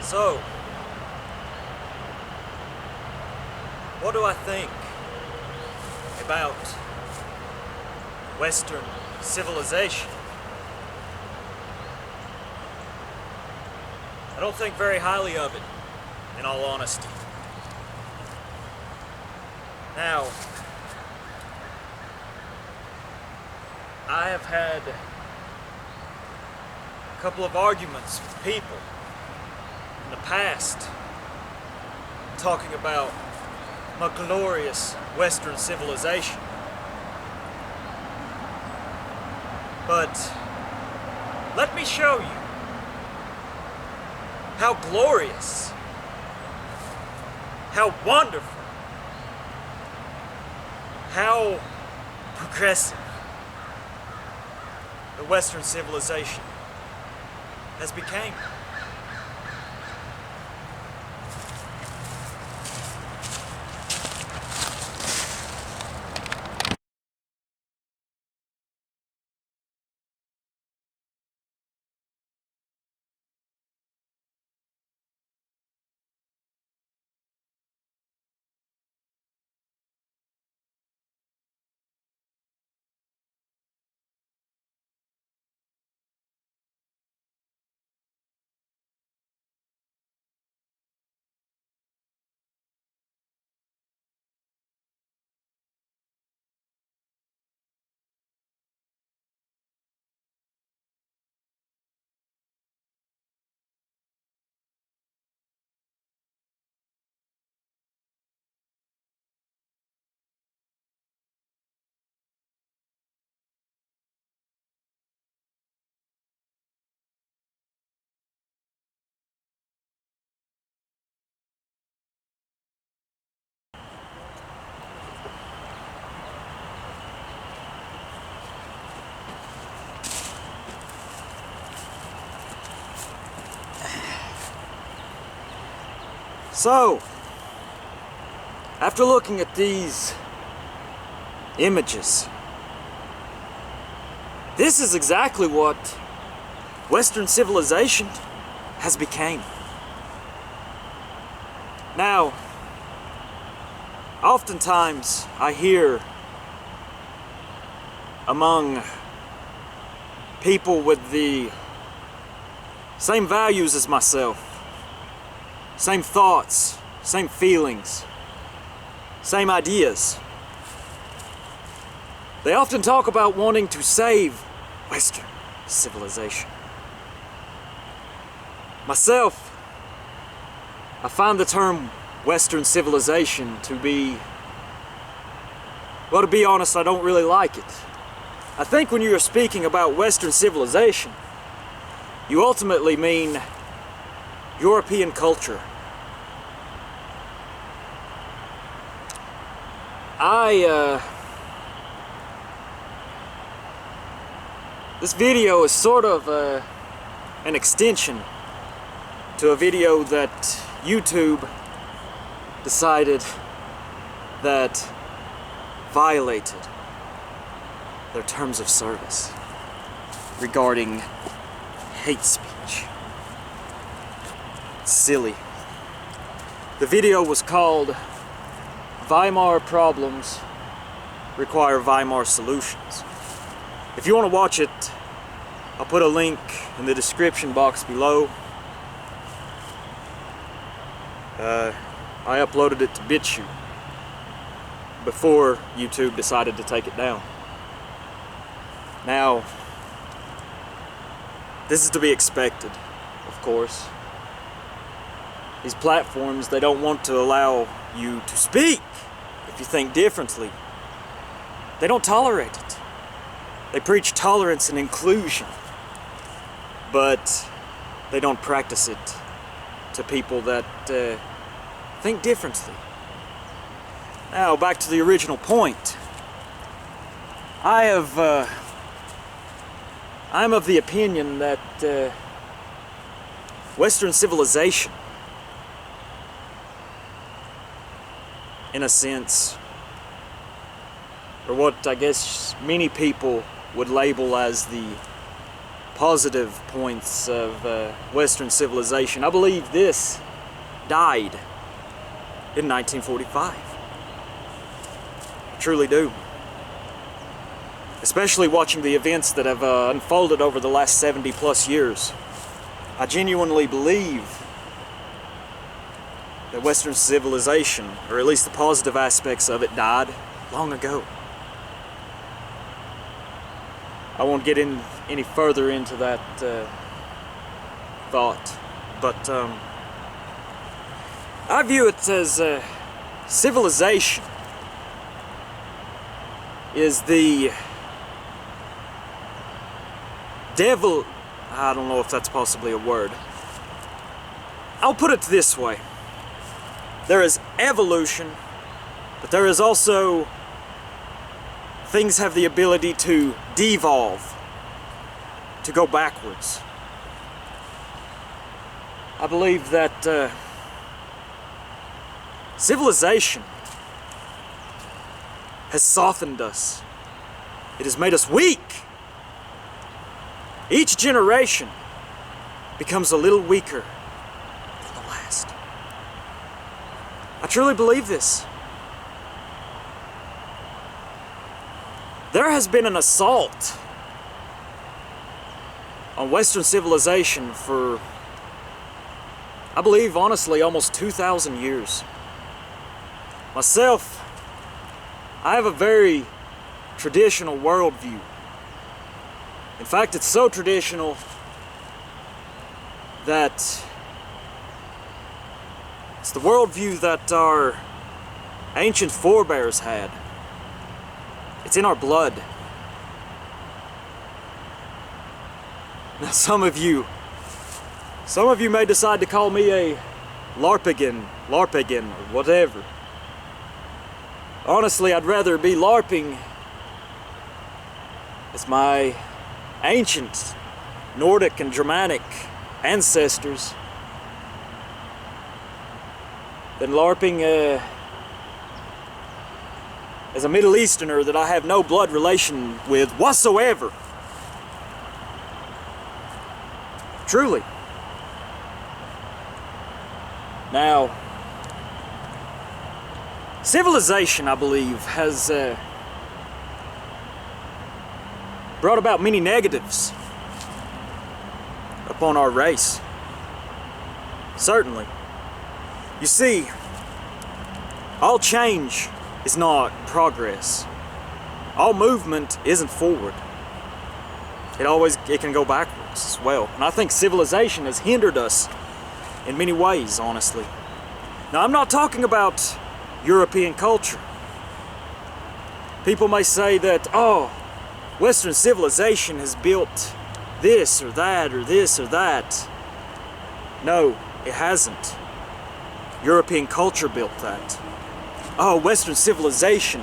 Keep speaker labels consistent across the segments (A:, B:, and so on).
A: So, what do I think about Western civilization? I don't think very highly of it, in all honesty. Now, I have had a couple of arguments with people in the past talking about my glorious Western civilization. But let me show you how glorious, how wonderful, how progressive the Western civilization has become. So, after looking at these images, this is exactly what Western civilization has become. Now, oftentimes I hear among people with the same values as myself, same thoughts, same feelings, same ideas. They often talk about wanting to save Western civilization. Myself, I find the term Western civilization to be, well, to be honest, I don't really like it. I think when you're speaking about Western civilization, you ultimately mean European culture. This video is sort of an extension to a video that YouTube decided that violated their terms of service regarding hate speech. It's silly. The video was called Weimar Problems Require Weimar Solutions. If you want to watch it, I'll put a link in the description box below. I uploaded it to BitChute before YouTube decided to take it down. Now, this is to be expected, of course. These platforms, they don't want to allow you to speak if you think differently. They don't tolerate it. They preach tolerance and inclusion, but they don't practice it to people that think differently. Now, back to the original point. I'm of the opinion that Western civilization, in a sense, or what I guess many people would label as the positive points of Western civilization. I believe this died in 1945. I truly do. Especially watching the events that have unfolded over the last 70 plus years. I genuinely believe that Western civilization, or at least the positive aspects of it, died long ago. I won't get in any further into that thought, but I view it as civilization is the devil. I don't know if that's possibly a word. I'll put it this way. There is evolution, but there is also things have the ability to devolve, to go backwards. I believe that civilization has softened us. It has made us weak. Each generation becomes a little weaker than the last. I truly believe this. There has been an assault on Western civilization for, I believe, honestly, almost 2,000 years. Myself, I have a very traditional worldview. In fact, it's so traditional that it's the worldview that our ancient forebears had. It's in our blood. Now some of you may decide to call me a LARPigan, or whatever. Honestly, I'd rather be LARPing as my ancient Nordic and Germanic ancestors than LARPing as a Middle Easterner that I have no blood relation with whatsoever. Truly. Now, civilization, I believe, has brought about many negatives upon our race. Certainly. You see, all change is not progress. All movement isn't forward. It can go backwards as well. And I think civilization has hindered us in many ways, honestly. Now, I'm not talking about European culture. People may say that, oh, Western civilization has built this or that or this or that. No, it hasn't. European culture built that. Oh, Western civilization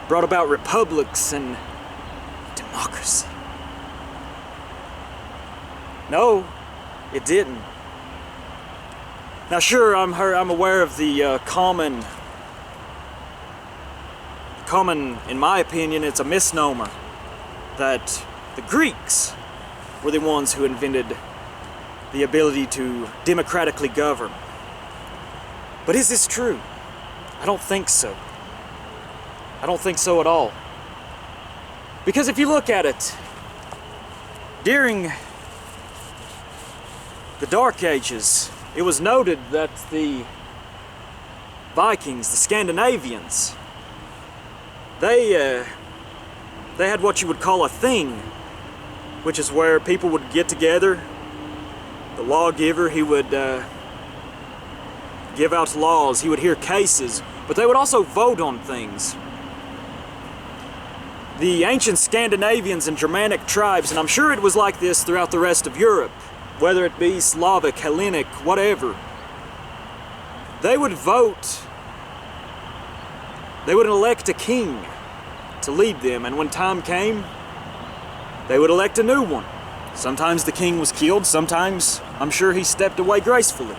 A: brought about republics and democracy. No, it didn't. Now sure, I'm aware of the common, in my opinion, it's a misnomer that the Greeks were the ones who invented the ability to democratically govern. But is this true? I don't think so. I don't think so at all. Because if you look at it, during the Dark Ages, it was noted that the Vikings, the Scandinavians, they had what you would call a thing, which is where people would get together. The lawgiver, he would give out laws, he would hear cases, but they would also vote on things. The ancient Scandinavians and Germanic tribes, and I'm sure it was like this throughout the rest of Europe, whether it be Slavic, Hellenic, whatever, they would vote, they would elect a king to lead them, and when time came, they would elect a new one. Sometimes the king was killed, sometimes I'm sure he stepped away gracefully.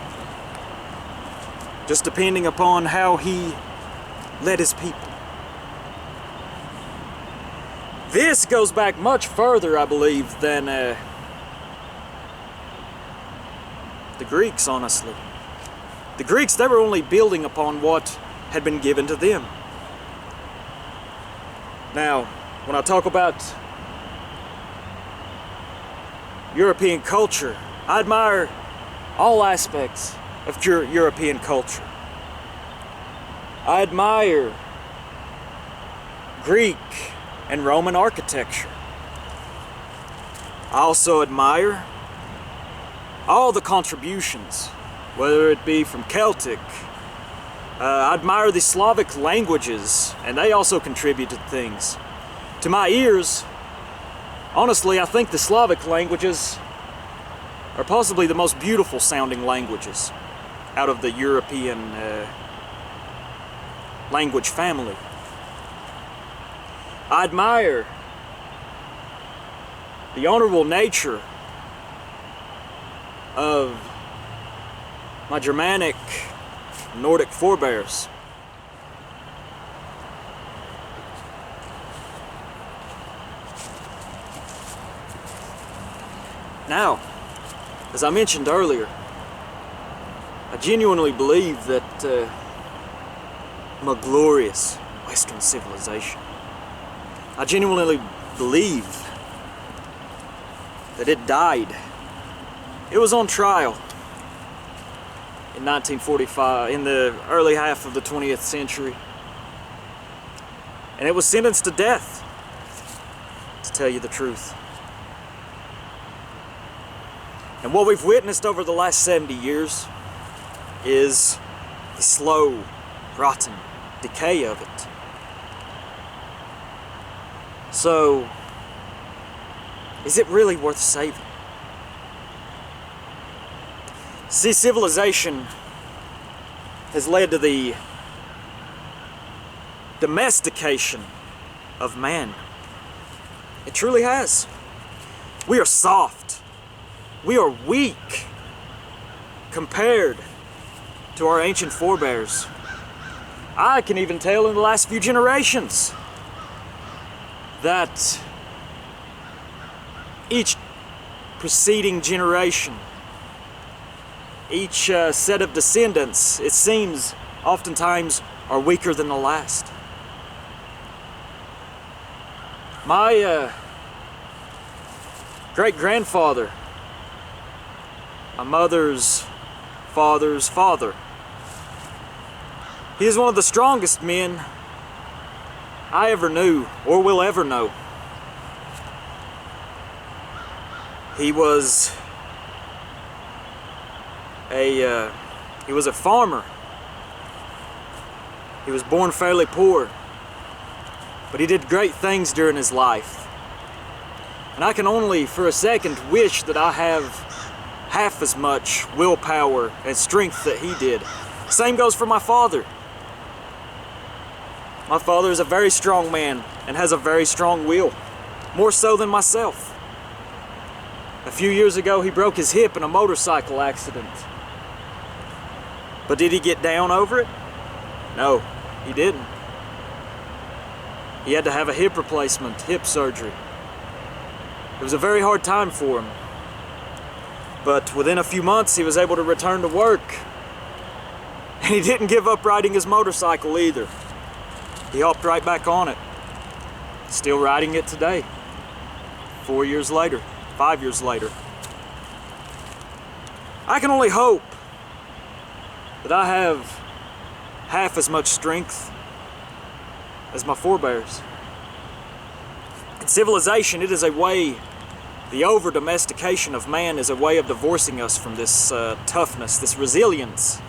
A: Just depending upon how he led his people. This goes back much further, I believe, than the Greeks, honestly. The Greeks, they were only building upon what had been given to them. Now, when I talk about European culture, I admire all aspects of European culture. I admire Greek and Roman architecture. I also admire all the contributions, whether it be from Celtic. I admire the Slavic languages, and they also contributed things. To my ears, honestly, I think the Slavic languages are possibly the most beautiful sounding languages out of the European language family. I admire the honorable nature of my Germanic, Nordic forebears. Now, as I mentioned earlier, I genuinely believe that I'm a glorious Western civilization. I genuinely believe that it died. It was on trial in 1945, in the early half of the 20th century. And it was sentenced to death, to tell you the truth. And what we've witnessed over the last 70 years is the slow, rotten decay of it. So, is it really worth saving? See, civilization has led to the domestication of man. It truly has. We are soft. We are weak compared to our ancient forebears. I can even tell in the last few generations that each preceding generation, each set of descendants, it seems, oftentimes are weaker than the last. My great-grandfather, my mother's father's father, he is one of the strongest men I ever knew or will ever know. He was a farmer. He was born fairly poor, but he did great things during his life. And I can only for a second wish that I have half as much willpower and strength that he did. Same goes for my father. My father is a very strong man and has a very strong will, more so than myself. A few years ago, he broke his hip in a motorcycle accident. But did he get down over it? No, he didn't. He had to have a hip replacement, hip surgery. It was a very hard time for him. But within a few months, he was able to return to work. And he didn't give up riding his motorcycle either. He hopped right back on it. Still riding it today. 4 years later, 5 years later. I can only hope that I have half as much strength as my forebears. In civilization, it is a way, the over-domestication of man is a way of divorcing us from this toughness, this resilience.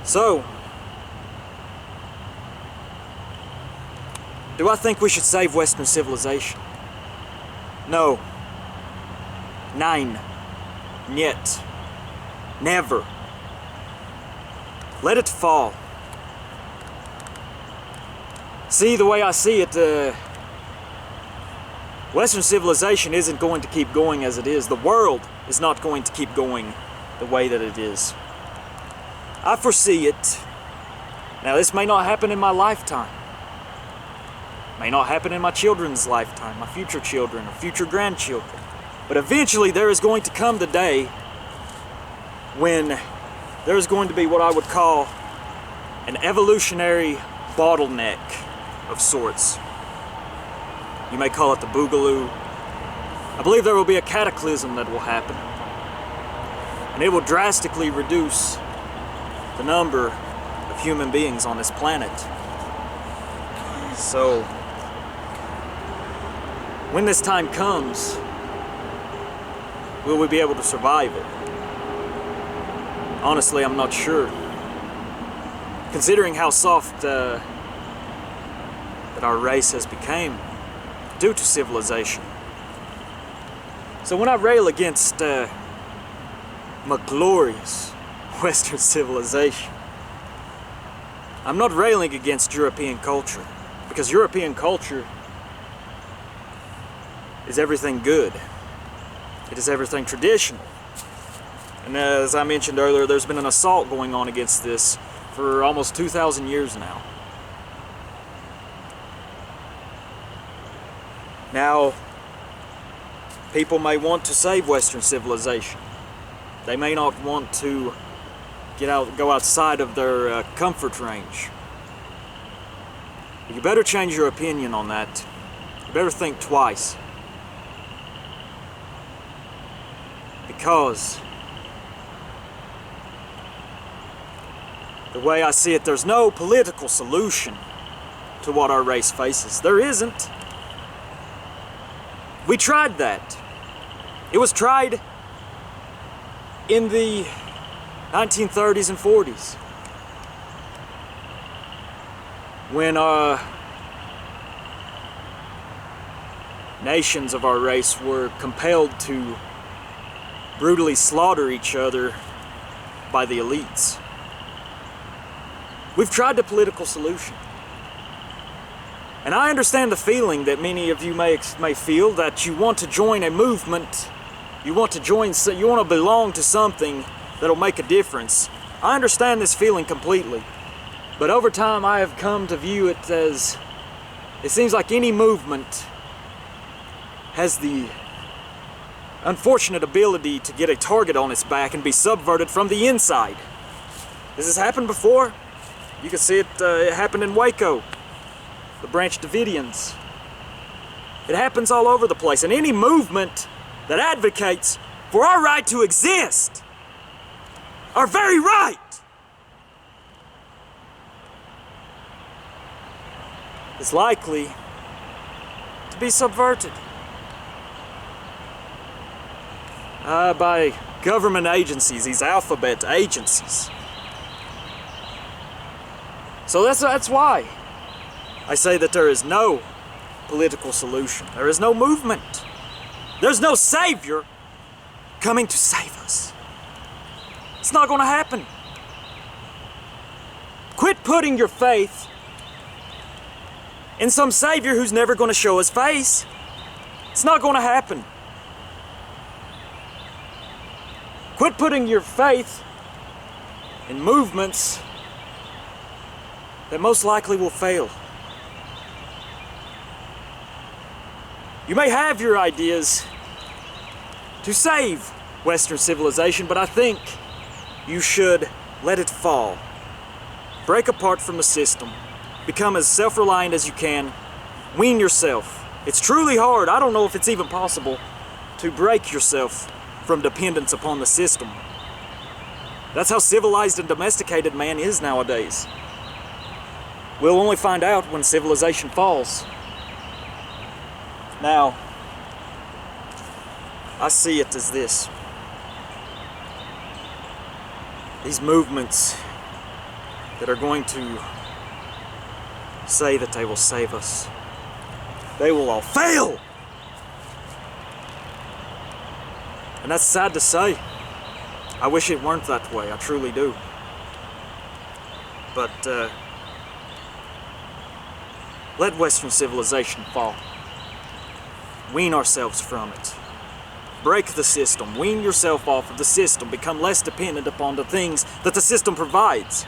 A: So, do I think we should save Western civilization? No. Nein. Niet. Never. Let it fall. See, the way I see it, Western civilization isn't going to keep going as it is. The world is not going to keep going the way that it is. I foresee it. Now, this may not happen in my lifetime. May not happen in my children's lifetime, my future children or future grandchildren. But eventually there is going to come the day when there is going to be what I would call an evolutionary bottleneck of sorts. You may call it the boogaloo. I believe there will be a cataclysm that will happen, and it will drastically reduce the number of human beings on this planet. So, when this time comes, will we be able to survive it? Honestly, I'm not sure. Considering how soft that our race has become due to civilization. So when I rail against my glorious Western civilization, I'm not railing against European culture, because European culture is everything good. It is everything traditional. And as I mentioned earlier, there's been an assault going on against this for almost 2,000 years now. Now, people may want to save Western civilization. They may not want to go outside of their comfort range. But you better change your opinion on that. You better think twice. Because the way I see it, there's no political solution to what our race faces. There isn't. We tried that. It was tried in the 1930s and 40s when nations of our race were compelled to brutally slaughter each other by the elites. We've tried the political solution. And I understand the feeling that many of you may feel, that you want to join a movement, you want to belong to something that'll make a difference. I understand this feeling completely. But over time I have come to view it as, it seems like any movement has the unfortunate ability to get a target on its back and be subverted from the inside. This has happened before. You can see it, it happened in Waco, the Branch Davidians. It happens all over the place, and any movement that advocates for our right to exist, our very right, is likely to be subverted by government agencies, these alphabet agencies. So that's why I say that there is no political solution. There is no movement. There's no savior coming to save us. It's not going to happen. Quit putting your faith in some savior who's never going to show his face. It's not going to happen. Quit putting your faith in movements that most likely will fail. You may have your ideas to save Western civilization, but I think you should let it fall. Break apart from the system. Become as self-reliant as you can. Wean yourself. It's truly hard. I don't know if it's even possible to break yourself from dependence upon the system. That's how civilized and domesticated man is nowadays. We'll only find out when civilization falls. Now, I see it as this. These movements that are going to say that they will save us, they will all fail! And that's sad to say. I wish it weren't that way, I truly do. But, let Western civilization fall. Wean ourselves from it. Break the system. Wean yourself off of the system. Become less dependent upon the things that the system provides.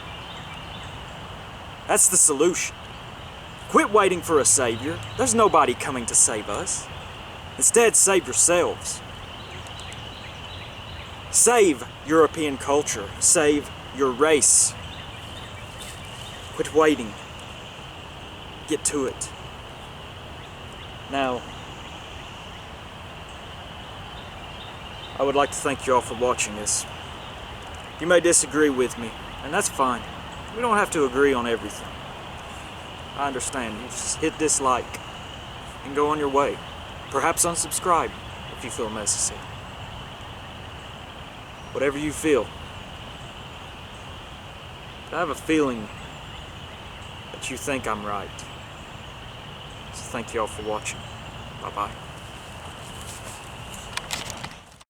A: That's the solution. Quit waiting for a savior. There's nobody coming to save us. Instead, save yourselves. Save European culture. Save your race. Quit waiting. Get to it. Now, I would like to thank you all for watching this. You may disagree with me, and that's fine. We don't have to agree on everything. I understand. You just hit dislike and go on your way. Perhaps unsubscribe if you feel necessary. Whatever you feel. I have a feeling that you think I'm right. So thank you all for watching. Bye-bye.